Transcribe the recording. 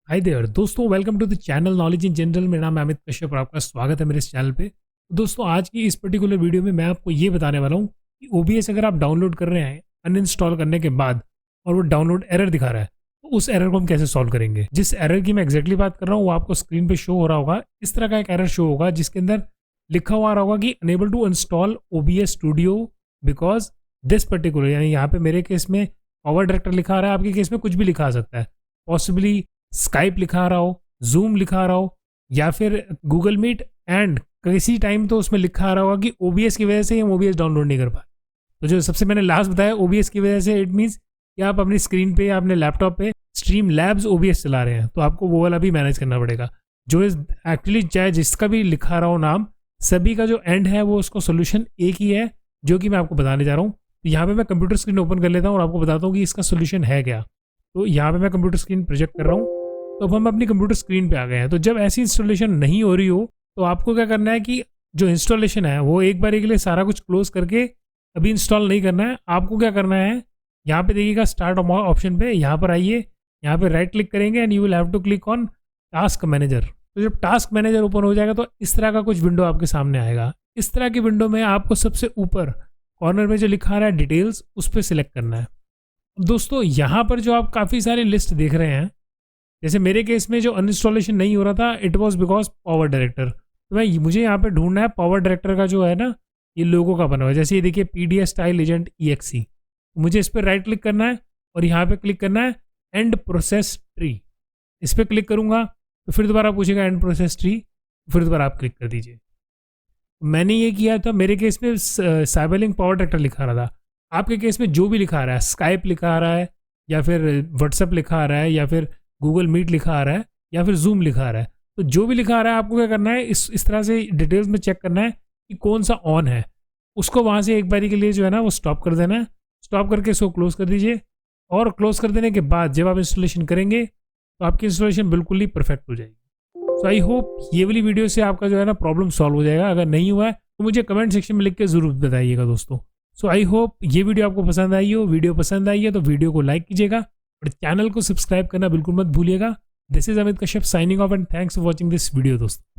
हाय there दोस्तों, welcome to the channel Knowledge in General. मेरा नाम है अमित कश्यप और आपका स्वागत है मेरे इस चैनल पे। दोस्तों, आज की इस पर्टिकुलर वीडियो में मैं आपको ये बताने वाला हूँ कि ओबीएस अगर आप डाउनलोड कर रहे हैं अनइंस्टॉल करने के बाद और वो डाउनलोड एरर दिखा रहा है तो उस एरर को हम कैसे सॉल्व करेंगे। जिस एरर की मैं एग्जैक्टली बात कर रहा हूँ वो आपको स्क्रीन पे शो हो रहा होगा। इस तरह का एक एरर शो होगा जिसके अंदर लिखा हुआ आ रहा होगा कि unable to install OBS studio because this particular, यानी यहाँ पे मेरे केस में पावर डायरेक्टर लिखा आ रहा है, आपके केस में कुछ भी लिखा आ सकता है। पॉसिबली स्काइप लिखा आ रहा हो, जूम लिखा आ रहा हो, या फिर गूगल मीट एंड किसी टाइम तो उसमें लिखा आ रहा होगा कि ओबीएस की वजह से हम ओबीएस डाउनलोड नहीं कर पाए। तो जो सबसे मैंने लास्ट बताया ओबीएस की वजह से, इट मीन्स कि आप अपनी स्क्रीन पे या अपने लैपटॉप पे स्ट्रीम लैब्स ओबीएस चला रहे हैं, तो आपको वो वाला भी मैनेज करना पड़ेगा। जो इस एक्चुअली चाहे जिसका भी लिखा रहा हो नाम, सभी का जो एंड है वो उसको सोल्यूशन एक ही है जो कि मैं आपको बताने जा रहा हूँ। तो यहाँ पे मैं कंप्यूटर स्क्रीन ओपन कर लेता हूँ और आपको बताता हूँ कि इसका सोल्यूशन है क्या। तो यहाँ पे मैं कंप्यूटर स्क्रीन प्रोजेक्ट कर रहा हूँ। तो अब हम अपनी कंप्यूटर स्क्रीन पे आ गए हैं। तो जब ऐसी इंस्टॉलेशन नहीं हो रही हो तो आपको क्या करना है कि जो इंस्टॉलेशन है वो एक बार के लिए सारा कुछ क्लोज करके अभी इंस्टॉल नहीं करना है। आपको क्या करना है, यहाँ पे देखिएगा स्टार्ट ऑप्शन पे, यहाँ पर आइए, यहाँ पे राइट क्लिक करेंगे and you will have to click on task manager. तो जब टास्क मैनेजर ओपन हो जाएगा तो इस तरह का कुछ विंडो आपके सामने आएगा। इस तरह की विंडो में आपको सबसे ऊपर कॉर्नर में जो लिखा आ रहा है डिटेल्स, उस पर सिलेक्ट करना है। दोस्तों, यहाँ पर जो आप काफ़ी सारे लिस्ट देख रहे हैं, जैसे मेरे केस में जो अनइंस्टॉलेशन नहीं हो रहा था it was because power director. तो मुझे यहाँ पे ढूंढना है पावर डायरेक्टर का जो है ना, ये लोगो का बना हुआ है। जैसे ये देखिए पीडीएस स्टाइल एजेंट EXE, मुझे इस पर राइट क्लिक करना है और यहाँ पे क्लिक करना है एंड प्रोसेस ट्री। इस पर क्लिक करूँगा तो फिर दोबारा पूछेगा एंड प्रोसेस ट्री, फिर दोबारा आप क्लिक कर दीजिए। मैंने ये किया था, मेरे केस में साइबरलिंक पावर डायरेक्टर लिखा रहा था। आपके केस में जो भी लिखा आ रहा है, स्काइप लिखा आ रहा है या फिर व्हाट्सएप लिखा आ रहा है या फिर गूगल मीट लिखा आ रहा है या फिर जूम लिखा आ रहा है, तो जो भी लिखा आ रहा है आपको क्या करना है, इस तरह से डिटेल्स में चेक करना है कि कौन सा ऑन है। उसको वहाँ से एक बारी के लिए जो है ना वो स्टॉप कर देना है। स्टॉप करके इसको क्लोज कर दीजिए और क्लोज कर देने के बाद जब आप इंस्टॉलेशन करेंगे तो आपकी इंस्टॉलेशन बिल्कुल ही परफेक्ट हो जाएगी। सो आई होप ये वाली वीडियो से आपका जो है ना प्रॉब्लम सॉल्व हो जाएगा। अगर नहीं हुआ है तो मुझे कमेंट सेक्शन में लिख के ज़रूर बताइएगा दोस्तों। सो आई होप ये वीडियो आपको पसंद आई हो। वीडियो पसंद आई है तो वीडियो को लाइक कीजिएगा और चैनल को सब्सक्राइब करना बिल्कुल मत भूलिएगा। This is Amit Kashyap signing off and thanks for watching this video दोस्तों।